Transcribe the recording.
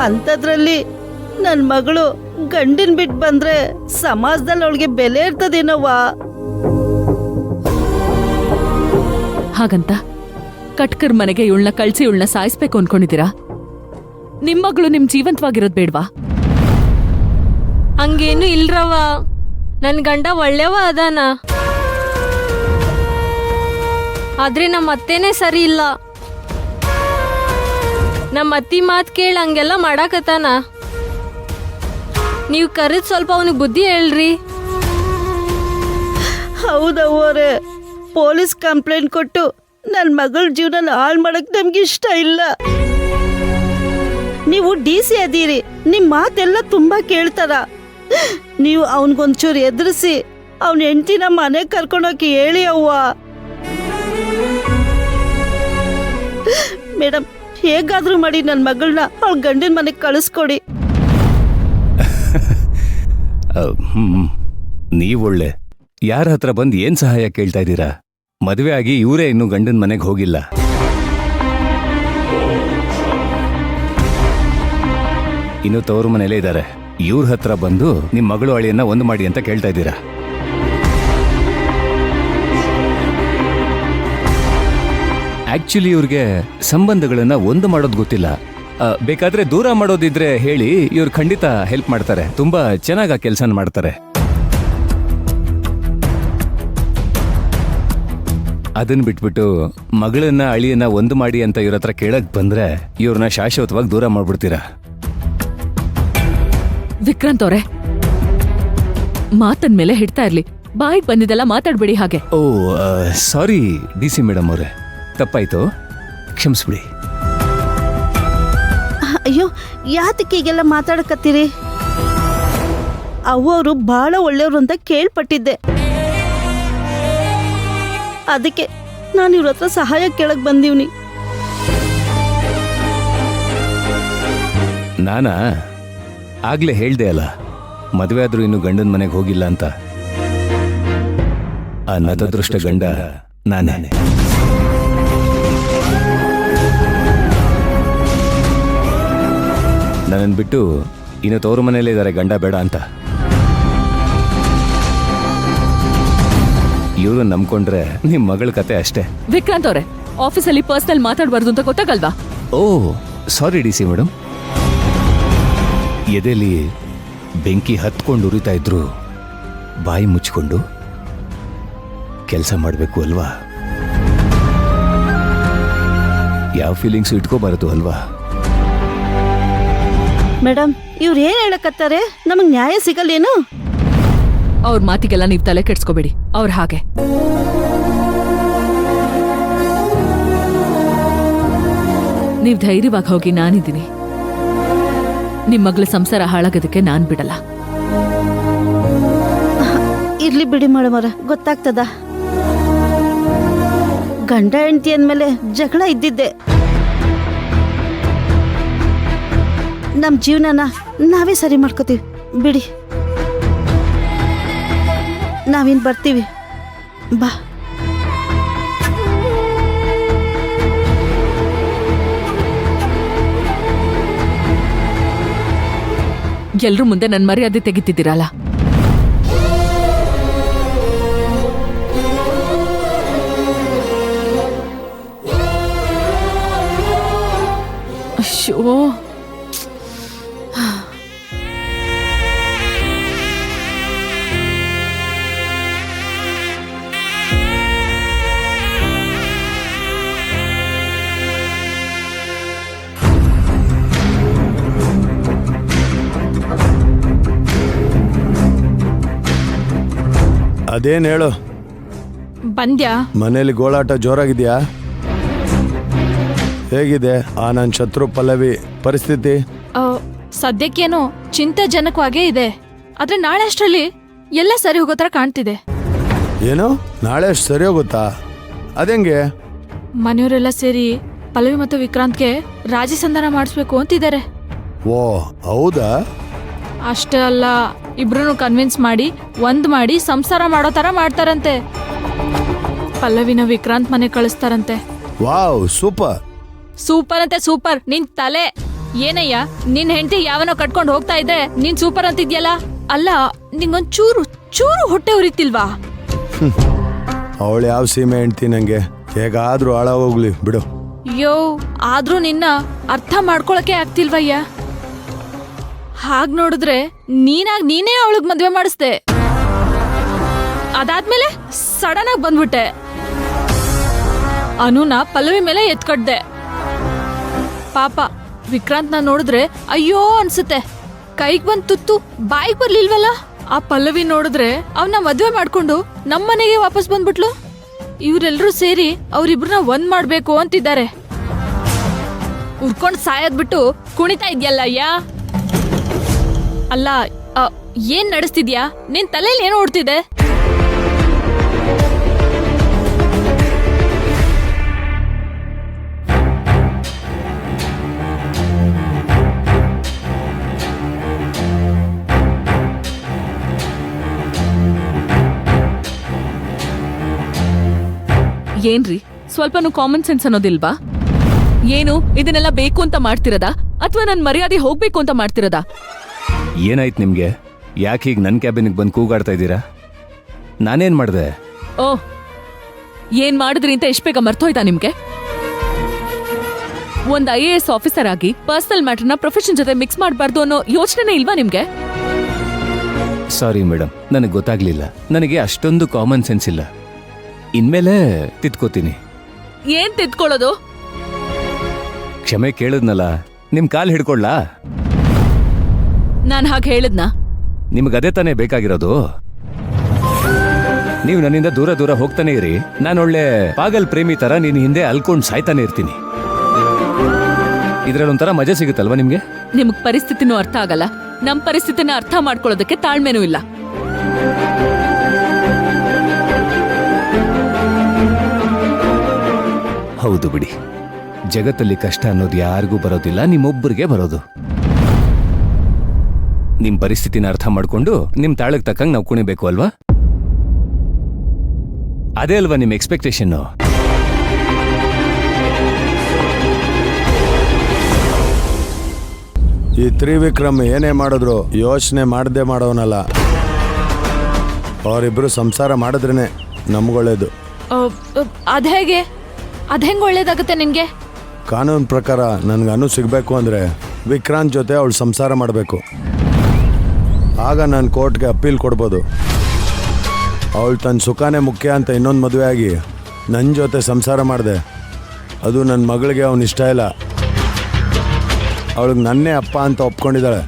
ಅಂಥದ್ರಲ್ಲಿ ನನ್ನ ಮಗಳು ಗಂಡಿನ ಬಿಟ್ಟು ಬಂದ್ರೆ ಸಮಾಜದಲ್ಲಿ ಅವಳಿಗೆ ಬೆಲೆ ಇರ್ತದೇನವ್ವ. ಹಾಗಂತ ಕಟ್ಕರ್ ಮನೆಗೆ ಇವಳನ್ನ ಕಳ್ಸಿ ಇವಳನ್ನ ಸಾಯಿಸ್ಬೇಕು ಅನ್ಕೊಂಡಿದ್ದೀರಾ? ನಿಮ್ ಮಗಳು ನಿಮ್ ಜೀವಂತವಾಗಿರೋದ್ ಬೇಡ್ವಾ? ಹಂಗೇನು ಇಲ್ರವ, ನನ್ ಗಂಡ ಒಳ್ಳೆವ ಅದಾನ. ಆದ್ರೆ ನಮ್ಮ ಅತ್ತೆನೇ ಸರಿ ಇಲ್ಲ. ನಮ್ಮ ಅತ್ತಿ ಮಾತ್ ಕೇಳಿ ಹಂಗೆಲ್ಲ ಮಾಡಾಕತ್ತಾನ. ನೀವು ಕರೆದ್ ಸ್ವಲ್ಪ ಅವನಿಗೆ ಬುದ್ಧಿ ಹೇಳ್ರಿ. ಹೌದವ್ವರೇ, ಪೊಲೀಸ್ ಕಂಪ್ಲೇಂಟ್ ಕೊಟ್ಟು ನನ್ನ ಮಗಳ ಜೀವನ ಹಾಳು ಮಾಡಕ್ ನಮ್ಗೆ ಇಷ್ಟ ಇಲ್ಲ. ನೀವು DC ಅದೀರಿ, ನಿಮ್ ಮಾತೆಲ್ಲ ತುಂಬಾ ಕೇಳ್ತಾರ. ನೀವು ಅವನ್ಗೊಂಚೂರು ಎದುರಿಸಿ ಅವನ ಹೆಂಡತಿನ ಮನೆಗೆ ಕರ್ಕೊಂಡೋಗಿ ಹೇಳಿ ಅವ್ವ. ಮೇಡಮ್, ಹೇಗಾದ್ರೂ ಮಾಡಿ ನನ್ನ ಮಗಳನ್ನ ಅವಳ ಗಂಡನ ಮನೆಗೆ ಕಳಿಸ್ಕೊಡಿ. ನೀವೊಳ್ಳೆ ಯಾರ ಹತ್ರ ಬಂದು ಏನ್ ಸಹಾಯ ಕೇಳ್ತಾ ಇದ್ದೀರಾ? ಮದುವೆ ಆಗಿ ಇವರೇ ಇನ್ನೂ ಗಂಡನ ಮನೆಗೆ ಹೋಗಿಲ್ಲ. ಇನ್ನು ತವರು ಮನೇಲೇ ಇದ್ದಾರೆ. ಇವ್ರ ಹತ್ರ ಬಂದು ನಿಮ್ ಮಗಳು ಅಳಿಯನ್ನ ಒಂದು ಮಾಡಿ ಅಂತ ಕೇಳ್ತಾ ಇದ್ದೀರಾ? ಆಕ್ಚುಲಿ ಇವ್ರಿಗೆ ಸಂಬಂಧಗಳನ್ನ ಒಂದು ಮಾಡೋದು ಗೊತ್ತಿಲ್ಲ. ಬೇಕಾದ್ರೆ ದೂರ ಮಾಡೋದಿದ್ರೆ ಹೇಳಿ, ಇವ್ರು ಖಂಡಿತ ಹೆಲ್ಪ್ ಮಾಡ್ತಾರೆ. ತುಂಬಾ ಚೆನ್ನಾಗಿ ಆ ಕೆಲಸ ಮಾಡ್ತಾರೆ. ಅದನ್ನ ಬಿಟ್ಬಿಟ್ಟು ಮಗಳನ್ನ ಅಳಿಯನ್ನ ಒಂದು ಮಾಡಿ ಅಂತ ಇವ್ರ ಹತ್ರ ಕೇಳಕ್ ಬಂದ್ರೆ ಇವ್ರನ್ನ ಶಾಶ್ವತವಾಗಿ ದೂರ ಮಾಡ್ಬಿಡ್ತೀರಾ? ವಿಕ್ರಾಂತ್ ಅವರೇ, ಮಾತನ್ ಮೇಲೆ ಹಿಡ್ತಾ ಇರ್ಲಿ, ಬಾಯಿಗೆ ಬಂದಿದ್ದೆಲ್ಲ ಮಾತಾಡ್ಬೇಡಿ ಹಾಗೆ. ಓ ಸಾರಿ DC ಮೇಡಮ್ ಅವರೇ, ತಪ್ಪಾಯ್ತು, ಕ್ಷಮಿಸ್ಬಿಡಿ. ಅಯ್ಯೋ, ಯಾತಕ್ಕೆ ಈಗೆಲ್ಲ ಮಾತಾಡಕತ್ತೀರಿ? ಅವರು ಬಹಳ ಒಳ್ಳೆಯವರು ಅಂತ ಕೇಳ್ಪಟ್ಟಿದ್ದೆ. ಅದಕ್ಕೆ ನಾನು ಇವ್ರ ಹತ್ರ ಸಹಾಯ ಕೇಳಕ್ ಬಂದೀವ್ನಿ. ನಾನಾ ಆಗ್ಲೇ ಹೇಳ್ದೆ ಅಲ್ಲ, ಮದುವೆ ಆದ್ರೂ ಇನ್ನು ಗಂಡನ ಮನೆಗೆ ಹೋಗಿಲ್ಲ ಅಂತ. ಆ ನತದೃಷ್ಟ ಗಂಡ ನಾನೇ. ನನ್ನನ್ನು ಬಿಟ್ಟು ಇನ್ನು ತವರು ಮನೇಲೇ ಇದ್ದಾರೆ ಗಂಡ ಬೇಡ ಅಂತ. ಇವರು ನಂಬ್ಕೊಂಡ್ರೆ ನಿಮ್ ಮಗಳ ಕತೆ ಅಷ್ಟೇ. ವಿಕ್ರಾಂತ್ ಅವರೇ, ಆಫೀಸಲ್ಲಿ ಪರ್ಸನಲ್ ಮಾತಾಡಬಾರ್ದು ಅಂತ ಗೊತ್ತಾಗಲ್ವಾ? ಓ ಸಾರಿ DC ಮೇಡಮ್. ಎದೆಲಿ ಬೆಂಕಿ ಹತ್ಕೊಂಡು ಉರಿತಾ ಇದ್ರು ಬಾಯಿ ಮುಚ್ಕೊಂಡು ಕೆಲಸ ಮಾಡಬೇಕು ಅಲ್ವಾ? ಯಾವ ಫೀಲಿಂಗ್ಸು ಇಟ್ಕೋಬಾರದು ಅಲ್ವಾ? ಮೇಡಮ್, ಇವ್ರು ಏನ್ ಹೇಳಕತ್ತಾರೆ? ನಮಗ್ ನ್ಯಾಯ ಸಿಗಲ್ಲೇನು? ಅವ್ರ ಮಾತಿಗೆಲ್ಲ ನೀವ್ ತಲೆ ಕೆಡ್ಸ್ಕೋಬೇಡಿ. ಅವ್ರ ಹಾಗೆ ನೀವ್ ಧೈರ್ಯವಾಗಿ ಹೋಗಿ, ನಾನಿದ್ದೀನಿ. ನಿಮ್ ಮಗಳ ಸಂಸಾರ ಹಾಳಾಗೋದಕ್ಕೆ ನಾನ್ ಬಿಡಲ್ಲ. ಇರ್ಲಿ ಬಿಡಿ ಮೇಡಮರ, ಗೊತ್ತಾಗ್ತದ. ಗಂಡ ಹೆಂಡತಿ ಅಂದ್ಮೇಲೆ ಜಗಳ ಇದ್ದಿದ್ದೆ. ನಮ್ ಜೀವನನ ನಾವೇ ಸರಿ ಮಾಡ್ಕೋತೀವಿ ಬಿಡಿ. ನಾವಿನ್ ಬರ್ತೀವಿ, ಬಾ. ಎಲ್ರೂ ಮುಂದೆ ನನ್ ಮರ್ಯಾದೆ ತೆಗಿತಿದ್ದೀರಲ್ಲ. ಅಯ್ಯೋ, ಅದೇನ್ ಹೇಳು. ಬಂದ್ಯಾ? ಮನೇಲಿ ಗೋಳಾಟ ಜೋರಾಗಿದ್ಯಾ? ಹೇಗಿದೆ ಆ ನನ್ನ ಶತ್ರು ಪಲ್ಲವಿ ಪರಿಸ್ಥಿತಿ? ಸದ್ಯಕ್ಕೇನೋ ಚಿಂತಾಜನಕವಾಗೇ ಇದೆ. ಆದ್ರೆ ನಾಳೆ ಅಷ್ಟರಲ್ಲಿ ಎಲ್ಲ ಸರಿ ಹೋಗೋ ಥರ ಕಾಣ್ತಿದೆ. ಏನು ನಾಳೆ ಅಷ್ಟು ಸರಿ ಹೋಗುತ್ತಾ? ಅതെಂಗೆ? ಮನೆಯವರೆಲ್ಲ ಸೇರಿ ಪಲ್ಲವಿ ಮತ್ತು ವಿಕ್ರಾಂತ್ಗೆ ರಾಜಿ ಸಂಧಾನ ಮಾಡಿಸ್ಬೇಕು ಅಂತಿದ್ದಾರೆ. ಓ ಹೌದಾ? ಅಷ್ಟೇ ಅಲ್ಲ, ಇಬ್ರು ಕನ್ವಿನ್ಸ್ ಮಾಡಿ ಒಂದ್ ಮಾಡಿ ಸಂಸಾರ ಮಾಡೋ ತರ ಮಾಡ್ತಾರಂತೆ. ಪಲ್ಲವಿನ ವಿಕ್ರಾಂತ್ ಮನೆ ಕಳಿಸ್ತಾರಂತೆ. Wow, super. ಸೂಪರ್ ಅಂತೆ ಸೂಪರ್, ನಿನ್ ತಲೆ. ಏನಯ್ಯ ನಿನ್ ಹೆಂಡತಿ ಯಾವನೋ ಕಟ್ಕೊಂಡು ಹೋಗ್ತಾ ಇದ್ರೆ ನೀನ್ ಸೂಪರ್ ಅಂತಿದ್ಯಲ್ಲ. ಅಲ್ಲ ನಿಂಗೊಂದ್ ಚೂರು ಚೂರು ಹೊಟ್ಟೆ ಉರಿತಿಲ್ವಾ? ಅವಳು ಯಾವ ಸೀಮೆ ಹೆಂಡ್ತಿ ನಂಗೆ, ಹೇಗಾದ್ರೂ ಹಾಳಾಗೋಗ್ಲಿ ಬಿಡು. ಯೋ ಆದ್ರೂ ನಿನ್ನ ಅರ್ಥ ಮಾಡ್ಕೊಳಕ್ಕೆ ಆಗ್ತಿಲ್ವಯ್ಯ. ಹಾಗ್ ನೋಡಿದ್ರೆ ನೀನೇ ಅವಳಿಗೆ ಮದ್ವೆ ಮಾಡಿಸ್ದೆ. ಅದಾದ್ಮೇಲೆ ಸಡನ್ ಆಗಿ ಬಂದ್ಬಿಟ್ಟೆ. ಅನುನ ಪಲ್ಲವಿ ಮೇಲೆ ಎತ್ಕಡ್ದೆ. ಪಾಪ ವಿಕ್ರಾಂತ್ನ ನೋಡಿದ್ರೆ ಅಯ್ಯೋ ಅನ್ಸುತ್ತೆ. ಕೈಗ್ ಬಂದ್ ತುತ್ತು ಬಾಯಿಗೆ ಬರ್ಲಿಲ್ವಲ್ಲ. ಆ ಪಲ್ಲವಿ ನೋಡಿದ್ರೆ ಅವನ ಮದ್ವೆ ಮಾಡ್ಕೊಂಡು ನಮ್ಮನೆಗೆ ವಾಪಸ್ ಬಂದ್ಬಿಟ್ಲು. ಇವರೆಲ್ಲರೂ ಸೇರಿ ಅವ್ರಿಬ್ರನ್ನ ಒಂದ್ ಮಾಡ್ಬೇಕು ಅಂತಿದ್ದಾರೆ. ಉರ್ಕೊಂಡ್ ಸಾಯದ್ ಬಿಟ್ಟು ಕುಣಿತಾ ಇದ್ಯಲ್ಲ ಅಯ್ಯ. ಅಲ್ಲ ಏನ್ ನಡೆಸ್ತಿದ್ಯಾ? ನಿನ್ ತಲೆಯಲ್ಲಿ ಏನು ಓಡ್ತಿದೆ? ಏನ್ರಿ ಸ್ವಲ್ಪನೂ ಕಾಮನ್ ಸೆನ್ಸ್ ಅನ್ನೋದಿಲ್ವಾ? ಏನು ಇದನ್ನೆಲ್ಲ ಬೇಕು ಅಂತ ಮಾಡ್ತಿರೋದಾ ಅಥವಾ ನನ್ ಮರ್ಯಾದೆ ಹೋಗ್ಬೇಕು ಅಂತ ಮಾಡ್ತಿರೋದಾ? ಏನಾಯ್ತು ನಿಮ್ಗೆ? ಯಾಕೆ ಈಗ ನನ್ನ ಕ್ಯಾಬಿನಿಗೆ ಬಂದು ಕೂಗಾಡ್ತಾ ಇದ್ದೀರಾ? ನಾನೇನ್ ಮಾಡ್ದೆ? ಓ ಏನ್ ಮಾಡಿದ್ರಿ ಅಂತ ಎಷ್ಟ್ ಬೇಗ ಮರ್ತೋಯ್ತಾ ನಿಮ್ಗೆ? ಒಂದ್ IAS ಆಫೀಸರ್ ಆಗಿ ಪರ್ಸನಲ್ ಮ್ಯಾಟರ್ನ ಪ್ರೊಫೆಷನ್ ಜೊತೆ ಮಿಕ್ಸ್ ಮಾಡಬಾರ್ದು ಅನ್ನೋ ಯೋಚನೆ ಇಲ್ವಾ ನಿಮ್ಗೆ? ಸಾರಿ ಮೇಡಮ್, ನನಗೆ ಗೊತ್ತಾಗ್ಲಿಲ್ಲ. ನನಗೆ ಅಷ್ಟೊಂದು ಕಾಮನ್ ಸೆನ್ಸ್ ಇಲ್ಲ. ಇನ್ಮೇಲೆ ತಿದ್ಕೋತೀನಿ. ಏನ್ ತಿದ್ಕೊಳ್ಳೋದು? ಕ್ಷಮೆ ಕೇಳಿದ್ನಲ್ಲ, ನಿಮ್ ಕಾಲ್ ಹಿಡ್ಕೊಳ್ಳಾ? ನಾನ್ ಹಾಗೆ ಹೇಳಿದ್ನಾ? ನಿಮ್ಗದೇ ತಾನೇ ಬೇಕಾಗಿರೋದು. ನೀವು ನನ್ನಿಂದ ದೂರ ದೂರ ಹೋಗ್ತಾನೆ ಇರಿ. ನಾನೊಳ್ಳೆ ಪಾಗಲ್ ಪ್ರೇಮಿ ತರ ನೀನ್ ಹಿಂದೆ ಅಲ್ಕೊಂಡ್ ಸಾಯ್ತಾನೆ ಇರ್ತೀನಿ. ಇದ್ರಲ್ಲೊಂಥರ ಮಜಾ ಸಿಗುತ್ತಲ್ವಾ ನಿಮ್ಗೆ? ನಿಮಗ್ ಪರಿಸ್ಥಿತಿನೂ ಅರ್ಥ ಆಗಲ್ಲ, ನಮ್ ಪರಿಸ್ಥಿತಿನ ಅರ್ಥ ಮಾಡ್ಕೊಳ್ಳೋದಕ್ಕೆ ತಾಳ್ಮೆನೂ ಇಲ್ಲ. ಹೌದು ಬಿಡಿ, ಜಗತ್ತಲ್ಲಿ ಕಷ್ಟ ಅನ್ನೋದು ಯಾರಿಗೂ ಬರೋದಿಲ್ಲ, ನಿಮ್ಮೊಬ್ಬರಿಗೆ ಬರೋದು. ನಿಮ್ ಪರಿಸ್ಥಿತಿನ ಅರ್ಥ ಮಾಡ್ಕೊಂಡು ನಿಮ್ ತಾಳಕ್ ತಕ್ಕಂಗ್ ನಾವು ಕುಣಿಬೇಕು ಅಲ್ವಾ? ಅದೇ ಅಲ್ವಾ ನಿಮ್ ಎಕ್ಸ್ಪೆಕ್ಟೇಷನ್ನು? ಈ ತ್ರಿವಿಕ್ರಮ್ ಏನೇ ಮಾಡಿದ್ರು ಯೋಚನೆ ಮಾಡದೆ ಮಾಡೋನಲ್ಲ. ಅವರಿಬ್ರು ಸಂಸಾರ ಮಾಡಿದ್ರೇನೆ ನಮ್ಗೊಳ್ಳೇದು. ಅದ್ಹೇಗೆ? ಅದ್ಹೆಂಗ್ ಒಳ್ಳೇದಾಗುತ್ತೆ ನಿನ್ಗೆ? ಕಾನೂನು ಪ್ರಕಾರ ನನ್ಗೆ ಅನು ಸಿಗಬೇಕು ಅಂದರೆ ವಿಕ್ರಾಂತ್ ಜೊತೆ ಅವಳು ಸಂಸಾರ ಮಾಡಬೇಕು. ಆಗ ನಾನು ಕೋರ್ಟ್ಗೆ ಅಪ್ಪೀಲ್ ಕೊಡ್ಬೋದು. ಅವಳು ತನ್ನ ಸುಖಾನೇ ಮುಖ್ಯ ಅಂತ ಇನ್ನೊಂದು ಮದುವೆ ಆಗಿ ನನ್ನ ಜೊತೆ ಸಂಸಾರ ಮಾಡಿದೆ. ಅದು ನನ್ನ ಮಗಳಿಗೆ ಅವನು ಇಷ್ಟ ಇಲ್ಲ. ಅವಳಿಗೆ ನನ್ನೇ ಅಪ್ಪ ಅಂತ ಒಪ್ಕೊಂಡಿದ್ದಾಳೆ.